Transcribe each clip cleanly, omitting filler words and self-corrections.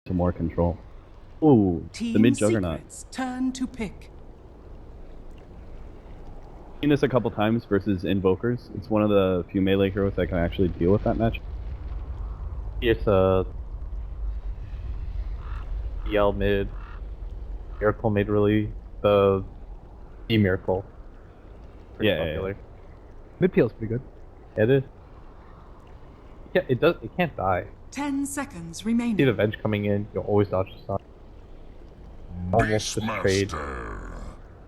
to more control. Ooh, the mid juggernaut. Turn to pick. I've seen this a couple times versus Invokers. It's one of the few melee heroes that can actually deal with that match. It's a Yell mid, Miracle mid, really the Miracle. Yeah. Mid peel's pretty good. Yeah, it is. Yeah, it does. It can't die. 10 seconds See remaining. the Venge coming in, you'll always dodge the stun. Almost the trade.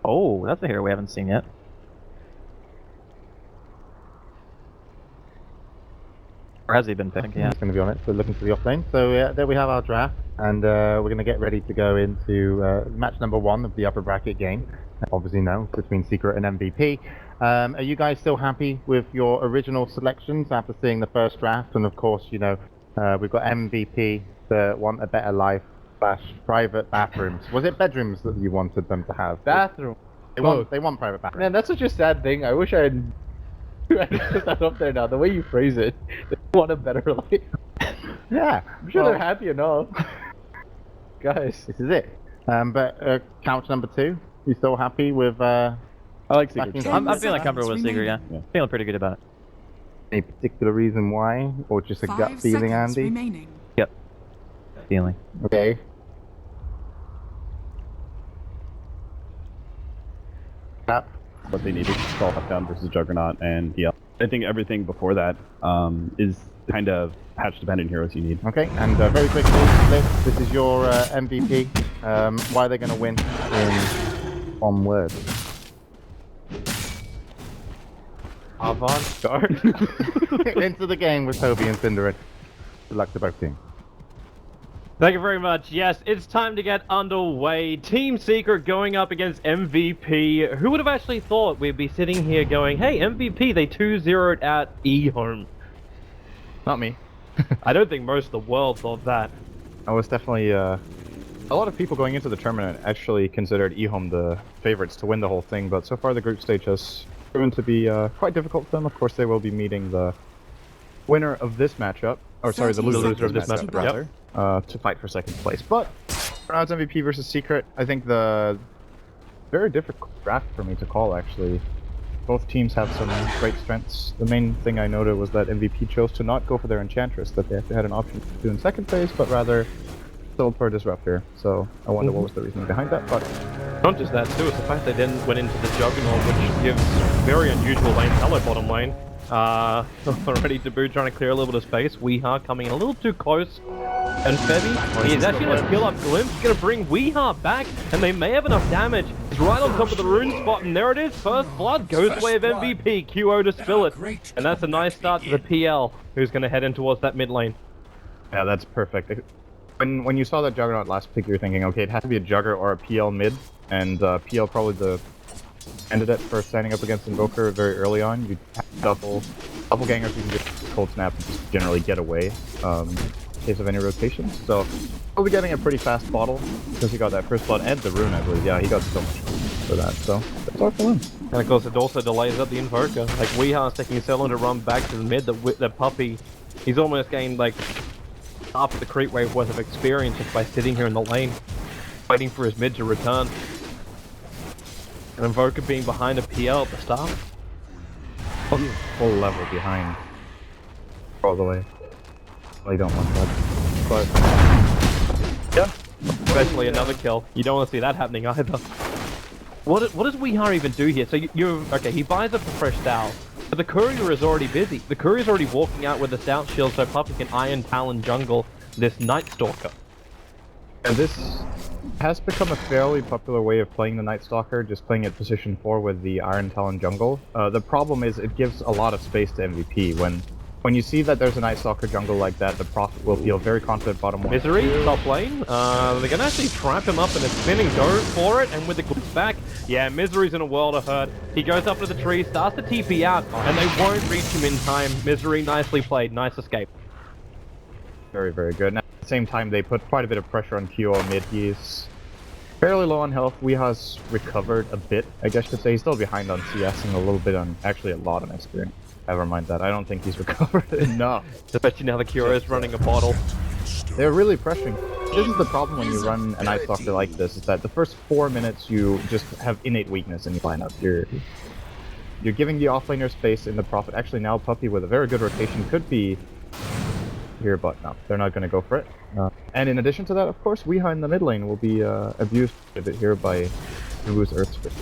Oh, that's a hero we haven't seen yet. Or has he been picked? Yeah. He's going to be on it, so looking for the offlane. So yeah, there we have our draft, and we're going to get ready to go into match number 1 of the upper bracket game. Obviously now, between Secret and MVP. Are you guys still happy with your original selections after seeing the first draft? And of course, you know, we've got MVP that want a better life / private bathrooms. Was it bedrooms that you wanted them to have? Bathroom. They want private bathrooms. Man, that's such a sad thing. I wish I had put that up there now. The way you phrase it, they want a better life. Yeah, I'm sure they're happy enough. Guys, this is it. But couch number 2, you still happy with? I like Secret. I'm feeling comfortable with Secret, yeah. Feeling pretty good about it. Any particular reason why, or just a 5 gut feeling, seconds Andy? remaining. Yep. Feeling. Okay. Tap. What they needed to call down versus Juggernaut and yeah. I think everything before that is kind of patch dependent heroes you need. Okay, and very quickly, Liz, this is your MVP. Why are they going to win in one word? avant-garde. Into the game with Toby and Cinderin. Good luck to both teams. Thank you very much. Yes, it's time to get underway. Team Secret going up against MVP. Who would have actually thought we'd be sitting here going, hey, MVP, they 2-0'd at eHome. Not me. I don't think most of the world thought that. I was definitely, a lot of people going into the tournament actually considered eHome the favorites to win the whole thing, but so far the group stage has proven to be quite difficult for them. Of course, they will be meeting the winner of this matchup, or sorry, the loser of this matchup, rather, to fight for second place. But for now, it's MVP versus Secret. I think the very difficult draft for me to call, actually. Both teams have some great strengths. The main thing I noted was that MVP chose to not go for their Enchantress that they actually had an option to do in second phase, but rather sold for a Disruptor. So I wonder what was the reasoning behind that, but Not just that too, it's the fact they then went into the Juggernaut, which gives very unusual lane hello bottom lane. Already Debut trying to clear a little bit of space. Weeha coming in a little too close. And Febby, he's actually going to kill up Glimpse, going to bring Weeha back, and they may have enough damage. He's right on top of the rune spot, and there it is. First blood goes the way of MVP. QO to spill it. And that's a nice start to the PL, who's going to head in towards that mid lane. yeah, that's perfect. When you saw that Juggernaut last pick, you're thinking, okay, it has to be a Jugger or a PL mid, and PL probably the candidate for standing up against Invoker very early on. You have double gangers, you can just cold snap and just generally get away in case of any rotations. So we'll be getting a pretty fast bottle because he got that first blood and the rune, I believe. Yeah, he got so much for that. So that's all for him. And of course it also delays up the Invoker. Like Weeha's taking so long to run back to the mid that the puppy, he's almost gained like half of the creep wave worth of experience just by sitting here in the lane, waiting for his mid to return. And Invoker being behind a PL at the start. Full level behind. All the way. I don't want that. But Yeah. Especially another kill. You don't want to see that happening either. What does Weeha even do here? So okay, he buys up a fresh Stout, but the courier is already busy. The courier's already walking out with a Stout shield so Puppy can Iron Talon jungle this Night Stalker. and this has become a fairly popular way of playing the Night Stalker, just playing it position 4 with the Iron Talon jungle. The problem is it gives a lot of space to MVP. When you see that there's a Night Stalker jungle like that, the Prophet will feel very confident bottom 1. Misery, top lane. They're gonna actually trap him up in a spin and go for it, and with the glimpse back, yeah, Misery's in a world of hurt. He goes up to the tree, starts to TP out, and they won't reach him in time. Misery, nicely played, nice escape. Very, very good. And at the same time, they put quite a bit of pressure on QO mid. He's fairly low on health. Weeha's recovered a bit, I guess you could say. He's still behind on CS and a little bit on, actually a lot on experience. Never mind that. I don't think he's recovered enough. Especially now the Cure is running a bottle. they're really pressuring. This is the problem when you run an Ice Stalker like this, is that the first 4 minutes you just have innate weakness in your lineup. You're giving the offlaner space in the Prophet. Actually now Puppy with a very good rotation could be here, but no, they're not going to go for it. And in addition to that, of course, Weeha in the mid lane will be abused a bit here by Nubu's Earth Spirit.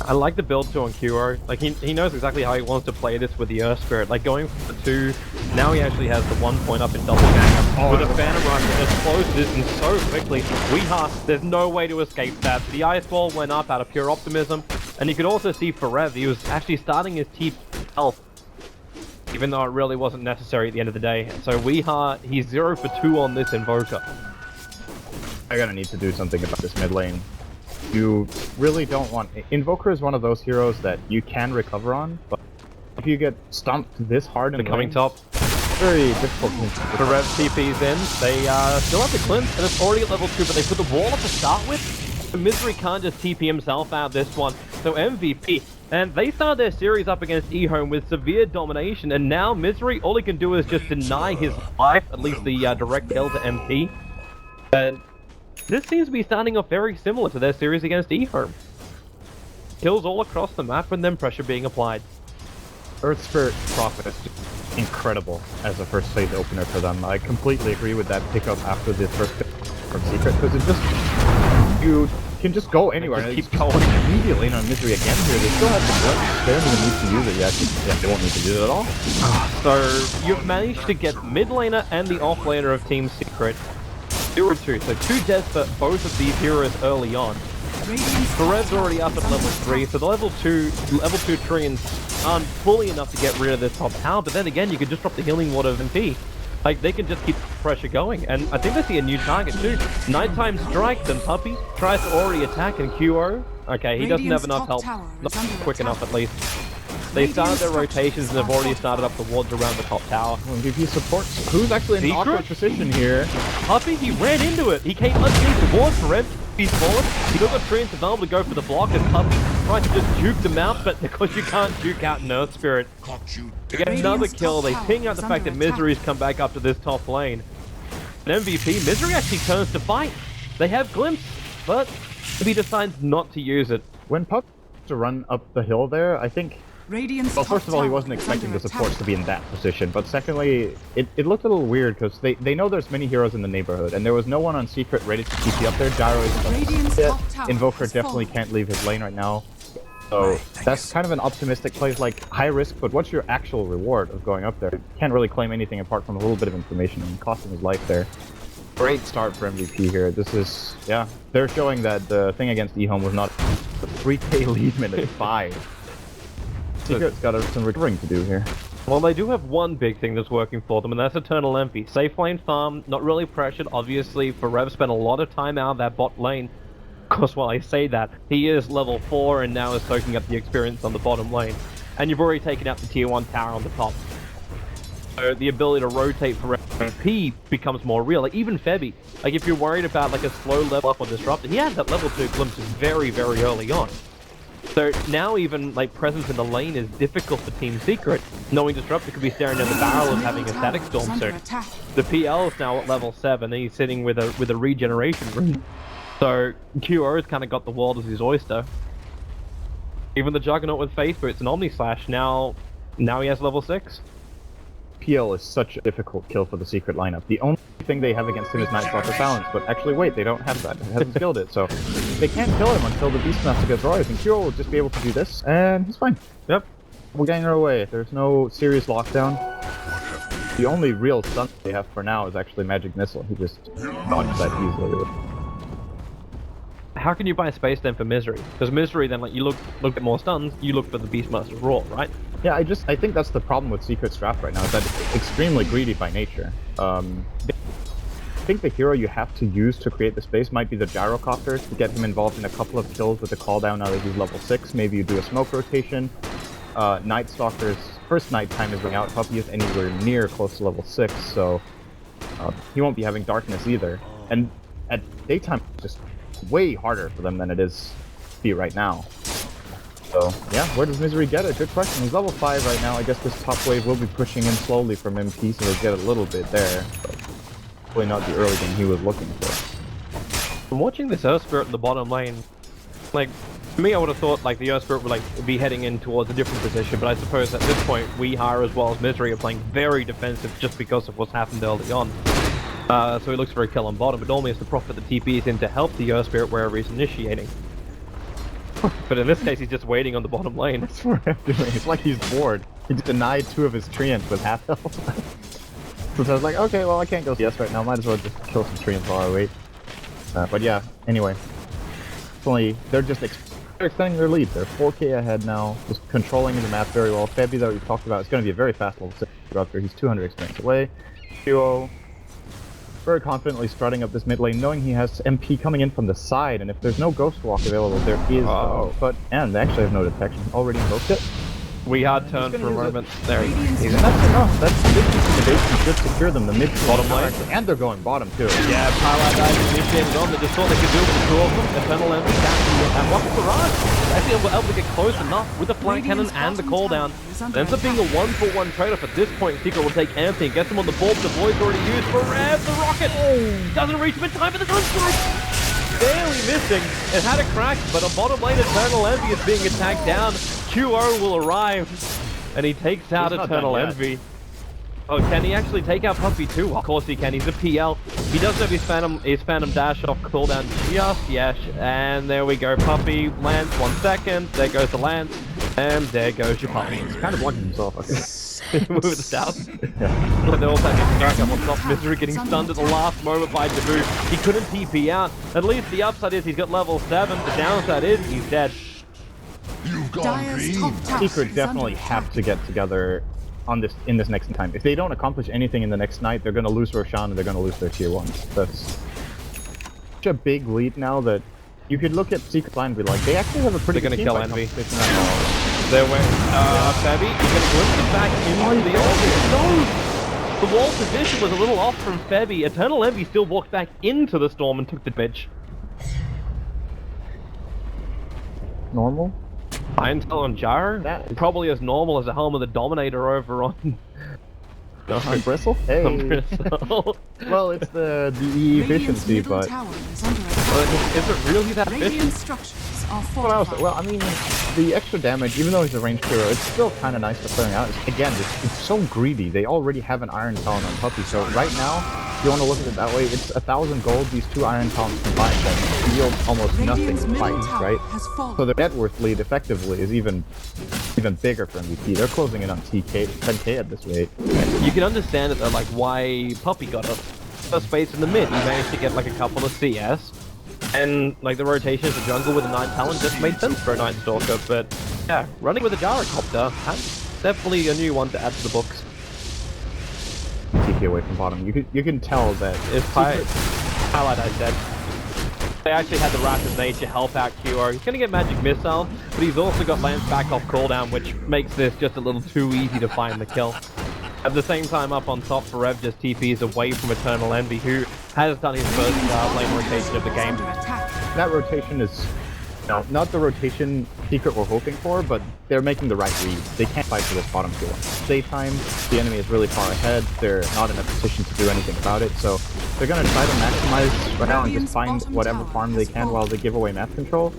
I like the build too on Kuro. Like he knows exactly how he wants to play this with the Earth Spirit. Like going for the 2, now he actually has the 1 point up in double gang. With a Phantom Run that just closed distance so quickly. Weeha, there's no way to escape that. The Ice Wall went up out of pure optimism. And you could also see Forev, he was actually starting his TP health, even though it really wasn't necessary at the end of the day. So Weeha, he's 0 for 2 on this Invoker. I gotta need to do something about this mid lane. You really don't want... Invoker is one of those heroes that you can recover on, but if you get stumped this hard in the coming lane, top. very difficult to Forev TP's in. They still have the Clint, and it's already at level 2, but they put the wall up to start with. So Misery can't just TP himself out this one. So MVP, and they started their series up against eHome with severe domination, and now Misery, all he can do is just deny his life, at least the direct kill to MP. And this seems to be starting off very similar to their series against eHome. Kills all across the map and then pressure being applied. Earth Spirit Prophet is incredible as a first phase opener for them. I completely agree with that pickup after the first pick from Secret, because it just... You can just go anywhere and keep going immediately on Misery again here. They still have the glimpse. They don't even need to use it yet. Yeah, they won't need to use it at all. So you've managed to get mid laner and the off laner of Team Secret 0-2. So 2 deaths for both of these heroes early on. Perez's already up at level 3, so the level 2 Treants aren't fully enough to get rid of this top tower, but then again, you can just drop the healing water of MP. Like, they can just keep pressure going, and I think they see a new target too. Nighttime Strike, then Puppy tries to already attack, and QO. Okay, he doesn't have enough help. Not quick enough, at least. They started their rotations and have already started up the wards around the top tower. MVP supports. Who's actually in an awkward position here? Puppy, he ran into it. He came underneath the ward for him. He's forward. He got the Treants available to go for the block, and Puppy tried to just juke them out, but because you can't juke out an Earth Spirit. To get another kill, they ping out the fact that Misery's come back up to this top lane. And MVP, Misery actually turns to fight. They have Glimpse, but he decides not to use it. When Puppy to run up the hill there, I think... Well, first of all, he wasn't expecting the supports to be in that position, but secondly, it looked a little weird because they know there's many heroes in the neighborhood, and there was no one on Secret ready to TP up there. Gyro isn't up. Invoker definitely can't leave his lane right now. So that's kind of an optimistic play, like high risk, but what's your actual reward of going up there? Can't really claim anything apart from a little bit of information and costing his life there. Great start for MVP here. This is, yeah, they're showing that the thing against eHome was not a 3k lead minute 5. Secret's got some recovering to do here. Well, they do have one big thing that's working for them, and that's Eternal MP. Safe lane farm, not really pressured, obviously. Forev spent a lot of time out of that bot lane. Of course, while I say that, he is level 4 and now is soaking up the experience on the bottom lane. And you've already taken out the tier 1 tower on the top. So the ability to rotate for MP becomes more real. Like, even Febby, like if you're worried about like a slow level up or disruptor, he had that level 2 glimpses very, very early on. So now even like presence in the lane is difficult for Team Secret, knowing Disruptor could be staring down the barrel of having a Static Storm soon. The PL is now at level 7 and he's sitting with a regeneration room. So QO's kind of got the world as his oyster. Even the Juggernaut with Face Boots and Omni Slash, now he has level 6. PL is such a difficult kill for the Secret lineup. The only thing they have against him is Night Stalker Balance, but actually wait, they don't have that. They haven't skilled it, so they can't kill him until the Beastmaster gets Rise, and Kuro will just be able to do this, and he's fine. Yep. We're getting our way. There's no serious lockdown. The only real stun they have for now is actually Magic Missile. He just dodged that easily. How can you buy space then for Misery? Because Misery then, like, you look at more stuns, you look for the Beastmaster's Roar, right? Yeah, I think that's the problem with Secret's draft right now, is that it's extremely greedy by nature. I think the hero you have to use to create the space might be the Gyrocopter to get him involved in a couple of kills with the call down now that he's level 6. Maybe you do a smoke rotation. Night Stalker's first nighttime is going out. Puppy is anywhere near close to level 6, so he won't be having darkness either. And at daytime, it's just way harder for them than it is to be right now. So, yeah, where does Misery get it? Good question. He's level 5 right now. I guess this top wave will be pushing in slowly from MP, so they'll get a little bit there. But definitely not the early game he was looking for. From watching this Earth Spirit in the bottom lane, like, for me I would have thought like the Earth Spirit would like be heading in towards a different position, but I suppose at this point Weehar as well as Misery are playing very defensive just because of what's happened early on. So he looks for a kill on bottom, but normally it's the Prophet that TPs in to help the Earth Spirit wherever he's initiating. But in this case he's just waiting on the bottom lane. That's what I'm doing. It's like he's bored. He just denied 2 of his treants with half health. So I was like, okay, well I can't go CS right now, might as well just kill some treants while I wait. But yeah, anyway. They're just they're extending their lead. They're 4k ahead now, just controlling the map very well. Febby, that we talked about, is going to be a very fast level 6 disruptor. He's 200 experience away. Duo, very confidently strutting up this mid lane, knowing he has MP coming in from the side, and if there's no Ghost Walk available, there is and they actually have no detection. Already invoked it. Weehar turned for a moment. There he is. That's enough. That's intimidation should secure them. The mid bottom lane, and they're going bottom too. Yeah, Twilight Dive initiated on. They just thought they could do it with the 2 of them. Eternal Envy and Rocket Barrage. Actually, they were able to get close enough with the flank cannon and the call down. It ends up being a 1-for-1 trade-off at this point. Secret will take Anthony, gets him on the board. The Void's already used for Rev. The rocket doesn't reach him in time for the Sunstrike. Barely missing. It had a crack, but a bottom lane Eternal Envy is being attacked down. QO will arrive, and he takes out Eternal Envy. Oh, can he actually take out Puppy too? Of course he can. He's a PL. He does have his Phantom Dash off cooldown just yes, and there we go. Puppy lands 1 second. There goes the lance, and there goes your Puppy. He's kind of blocking himself. Move it south. But they also have back up on top. Misery getting stunned at the last moment by Dabu. He couldn't TP out. At least the upside is he's got level 7. The downside is he's dead. Secret definitely have to get together on this in this next time. If they don't accomplish anything in the next night, they're going to lose Roshan and they're going to lose their tier 1s. That's such a big lead now that you could look at Secret line and be like, they actually have a pretty good team. They're going to kill Envy. There went Febby. He's going to glimpse it back into the orbit. No! The wall position was a little off from Febby. Eternal Envy still walked back into the storm and took the bitch. Normal? Iron Tail on Jar? That is probably as normal as a Helm of the Dominator over on... on Bristle? Hey! On Bristle. Well, it's the efficiency, but... Is it really that efficient? Well, I mean, the extra damage, even though he's a ranged hero, it's still kind of nice for clearing out. Again, it's so greedy. They already have an Iron Talon on Puppy, so right now, if you want to look at it that way, it's 1,000 gold, these 2 Iron Talons combined that yield almost nothing in fights, right? So their net worth lead effectively is even bigger for MVP. They're closing in on 10k at this rate. You can understand it though, like why Puppy got a space in the mid. He managed to get like a couple of CS. And like the rotation of the jungle with a 9 talent just made sense for a 9 stalker, but yeah, running with a gyrocopter, that's definitely a new one to add to the books. TP away from bottom. You can tell that it's highlight I said. They actually had the Wrath of Nature help out QO. He's gonna get Magic Missile, but he's also got Lance back off cooldown, which makes this just a little too easy to find the kill. At the same time, up on top, Rev just TPs away from Eternal Envy, who has done his first lane rotation of the game. That rotation is not the rotation Secret we're hoping for, but they're making the right read. They can't fight for this bottom tier 1. Daytime, the enemy is really far ahead. They're not in a position to do anything about it, so they're going to try to maximize right now and just find whatever farm they can while they give away map control.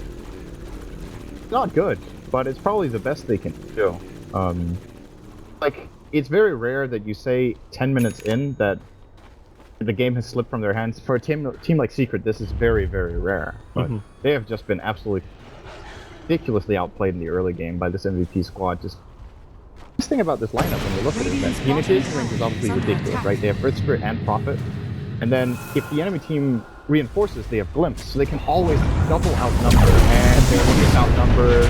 Not good, but it's probably the best they can do. It's very rare that you say 10 minutes in that the game has slipped from their hands. For a team like Secret, this is very, very rare. But they have just been absolutely ridiculously outplayed in the early game by this MVP squad. This thing about this lineup, when you look at it, then the initiation range is obviously ridiculous, right? They have Earth Spirit and Prophet. And then if the enemy team reinforces, they have Glimpse, so they can always double outnumber, and they're looking to outnumber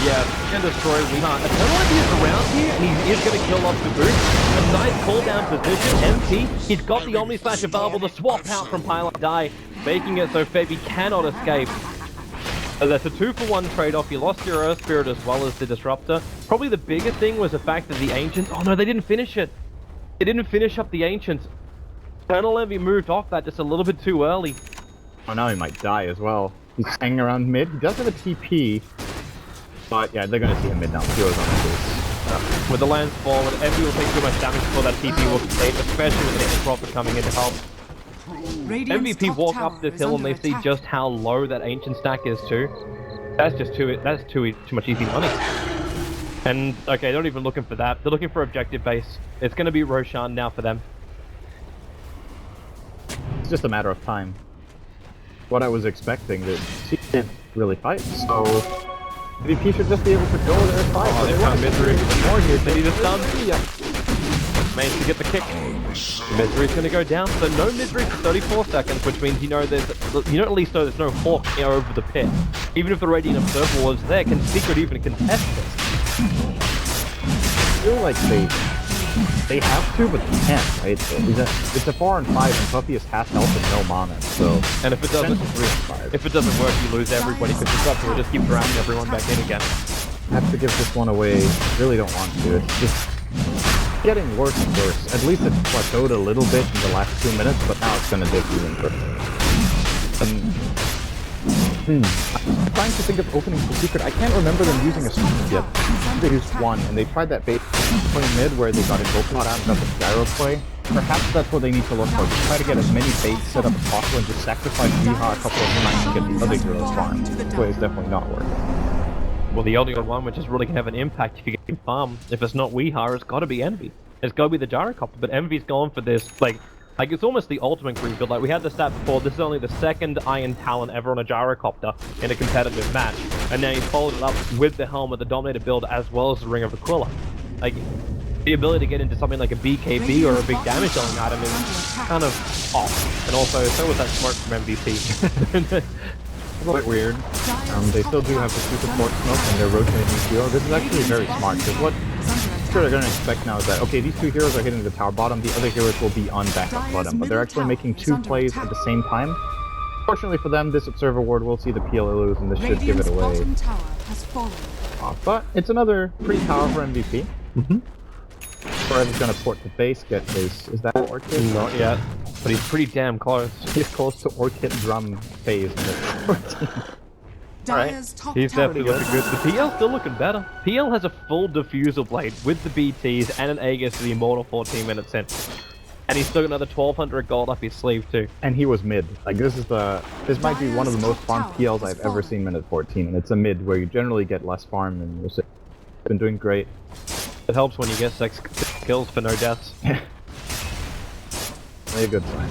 Yeah, can destroy Weehar. Eternal Envy is around here, and he is going to kill off the boot. A nice cooldown position, MP. He's got the Omni Slash available to swap out from Pilot Die, making it so Febby cannot escape. So that's a 2-for-1 trade-off. You lost your Earth Spirit as well as the Disruptor. Probably the biggest thing was the fact that the Ancients... Oh no, they didn't finish it. They didn't finish up the Ancients. Eternal Envy moved off that just a little bit too early. Oh, now he might die as well. He's hanging around mid. He does have a TP, but yeah, they're going to see him mid now. Heroes on his With the lands forward, Envy will take too much damage before that TP will complete, especially with the Prophet coming in to help. Radiant's MVP top walk tower up the is hill and under they see attack. just how low that ancient stack is too. That's just too much easy money. And okay, they're not even looking for that. They're looking for objective base. It's going to be Roshan now for them. It's just a matter of time. What I was expecting, that he didn't really fight, so MVP should just be able to go there and fight. Oh, they found Misery. More here. They need a stun. Managed to get the kick. Misery's going to go down, so no Misery for 34 seconds, which means you know at least know there's no Hawk over the pit. Even if the Radiant Observer was there, can Secret even contest this? I feel like they have to, but they can't, right? It's a 4 and 5, and Puppy is half health and no mana, so... And if it doesn't work, you lose everybody, because the Disruptor will just keep drowning everyone back in again. I have to give this one away. Really don't want to. It's just getting worse and worse. At least it plateaued a little bit in the last 2 minutes, but now it's gonna dip even further. I'm trying to think of openings for Secret. I can't remember them using a strength yet. They used one, and they tried that bait play mid where they got a Gopal out and got the gyro play. Perhaps that's what they need to look for. Just try to get as many baits set up as possible and just sacrifice Weehaw a couple of times to get the other heroes farmed. This way is definitely not working. Well, the only one which is really going to have an impact if you get farm, if it's not Weehaw, it's got to be Envy. It's got to be the Gyrocopter, but Envy's gone for this, like it's almost the ultimate creep build. Like, we had the stat before, this is only the second Iron Talon ever on a Gyrocopter in a competitive match. And now he's followed it up with the Helmet, the Dominator build, as well as the Ring of Aquila. Like, the ability to get into something like a BKB or a big damage dealing item is kind of off. And also, so was that smoke from MVP. A bit weird. They still do have the 2 support smoke and they're rotating each hero. This is actually very smart, because what they're going to expect now is that, okay, these 2 heroes are hitting the tower bottom, the other heroes will be on backup bottom, but they're actually making 2 plays at the same time. Fortunately for them, this Observer Ward will see the PLA lose, and this should give it away. But it's another pretty powerful MVP. Forever's going to port to base, get his... Is that Orchid? Not yet, but he's pretty damn close. He's close to Orchid drum phase in this 14. Alright, he's definitely looking good. The PL's still looking better. PL has a full diffusal blade with the BTs and an Aegis to the Immortal 14 minutes in. And he's still got another 1200 gold up his sleeve too. And he was mid. Like, this might be one of the most farmed PLs I've ever seen minute 14, and it's a mid where you generally get less farm, and it's been doing great. It helps when you get 6 kills for no deaths. Really a good sign.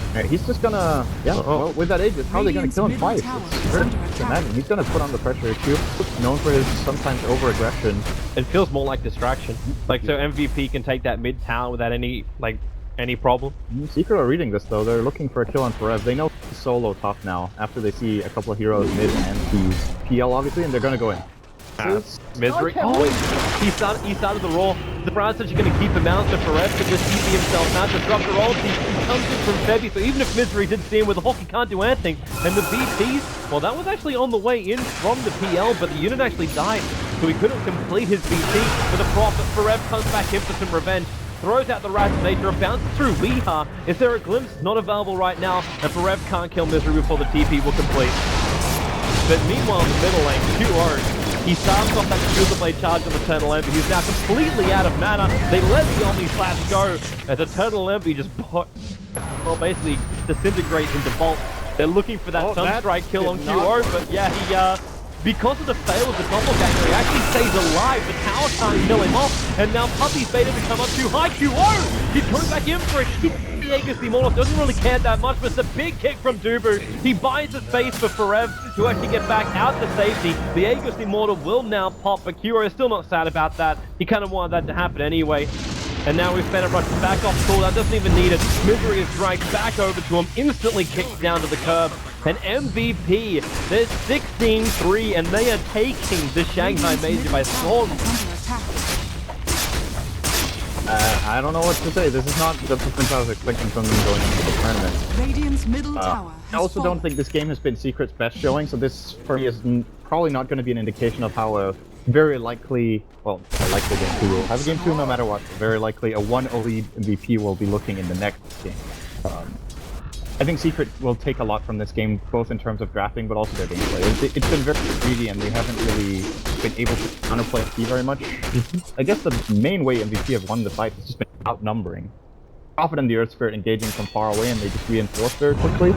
Alright, he's just gonna... Yeah, well, with that Aegis, how are they gonna kill him twice? It's very hard to imagine. He's gonna put on the pressure. Q, known for his sometimes over-aggression. It feels more like distraction. Like, so MVP can take that mid tower without any problem. Secret are reading this, though. They're looking for a kill on Forev. They know he's solo top now, after they see a couple of heroes mid and he's PL, obviously, and they're gonna go in. Misery. Oh, he started the roll. The Browns said you're going to keep him out, so Forev can just TP himself now. Disrupt the roll. He comes in from Febby, so even if Misery did see him with a hook, he can't do anything. And the BTs, well, that was actually on the way in from the PL, but the unit actually died, so he couldn't complete his BT. With a profit, Forev comes back in for some revenge. Throws out the Rat's Nature, bounces through Weehaw. Is there a glimpse? Not available right now, and Forev can't kill Misery before the TP will complete. But meanwhile, in the middle lane, 2-0. He starts off that Diffusal Blade charge on Eternal Envy. He's now completely out of mana. They let the Omni Slash go as Eternal Envy just basically disintegrates into Bolt. They're looking for that Sunstrike kill on QO, but yeah, he because of the fail of the Doppelganger, he actually stays alive. The tower can't kill him off, and now Puppy's baited to come up too high. QO! He's coming back in for a hit. The Aegis the Immortal doesn't really care that much, but it's a big kick from Dubu. He buys the space for Forev to actually get back out to safety. The Aegis the Immortal will now pop, but QO is still not sad about that. He kind of wanted that to happen anyway. And now we've spent a rush back off cooldown, doesn't even need it. Misery is dragged back over to him, instantly kicks down to the curb. And MVP, they're 16-3, and they are taking the Shanghai Major by storm. I don't know what to say. This is not the performance I was expecting from them going into the tournament. Radiant's middle tower I also don't think this game has been Secret's best showing, so this for me is probably not going to be an indication of how a very likely, well, I like the game 2 will have a game 2 no matter what. Very likely a 1-0 lead MVP will be looking in the next game. I think Secret will take a lot from this game, both in terms of drafting, but also their gameplay. It's been very greedy, and they haven't really been able to counterplay FP very much. I guess the main way MVP have won the fight has just been outnumbering. Prophet and the Earth Spirit engaging from far away, and they just reinforce very quickly.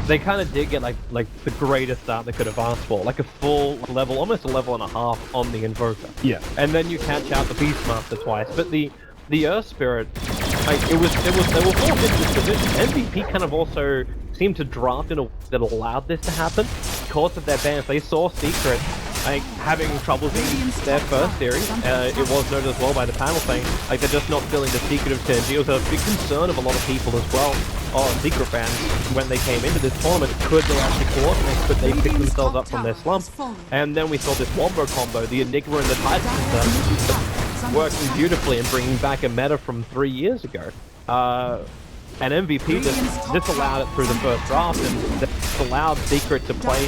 They kind of did get like the greatest start they could have asked for, like a full level, almost a level and a half on the Invoker. Yeah. And then you catch out the Beastmaster twice, but the Earth Spirit, like they were forced into this position. MVP kind of also seemed to draft in a way that allowed this to happen because of their bans. They saw Secret like having troubles in their first series. It was noted as well by the panel saying like they're just not feeling the Secret of Turn. It was a big concern of a lot of people as well. Secret fans, when they came into this tournament, could they actually coordinate, could they pick themselves up from their slump? And then we saw this Wombo combo, the Enigma and the Titan, working beautifully and bringing back a meta from 3 years ago. And MVP just disallowed it through the first draft, and this allowed Secret to play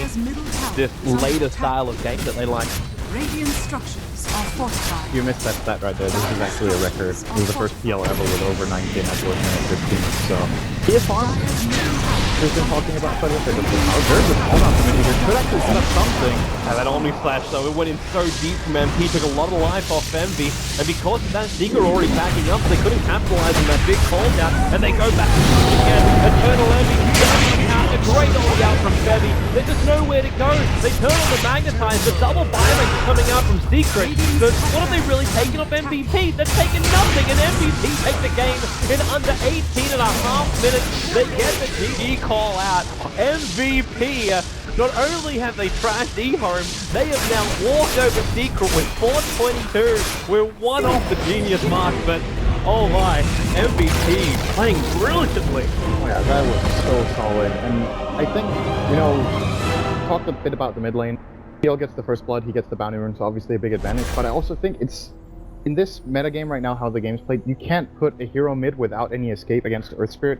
this later style of game that they like. Radiant structures are fortified. You missed that stat right there. This is actually a record. It was the first PL ever with over 19 at minute 15. So PS1 has been talking about quite a bit of this. Oh, there's a call-out from Mini. Could actually set up something. And that Omni Slash though, it went in so deep from MP, took a lot of life off Envy, and because of that, Secret already backing up, they couldn't capitalize on that big call down, and they go back again. Eternal Envy, out, a great Omni out from Febby. There's just nowhere to go. They turn on the Magnetize, the double biomax coming out from Secret. So what have they really taken off MVP? They've taken nothing, and MVP take the game in under 18 and a half minutes. They get the GG call out. MVP, not only have they trashed eHome, they have now walked over Secret with 422. We're one off the genius mark, but oh my, MVP playing brilliantly. Oh yeah, that was so solid. And I think, you know, talked a bit about the mid lane. PL gets the first blood, he gets the bounty rune, so obviously a big advantage. But I also think it's, in this metagame right now, how the game's played, you can't put a hero mid without any escape against Earth Spirit.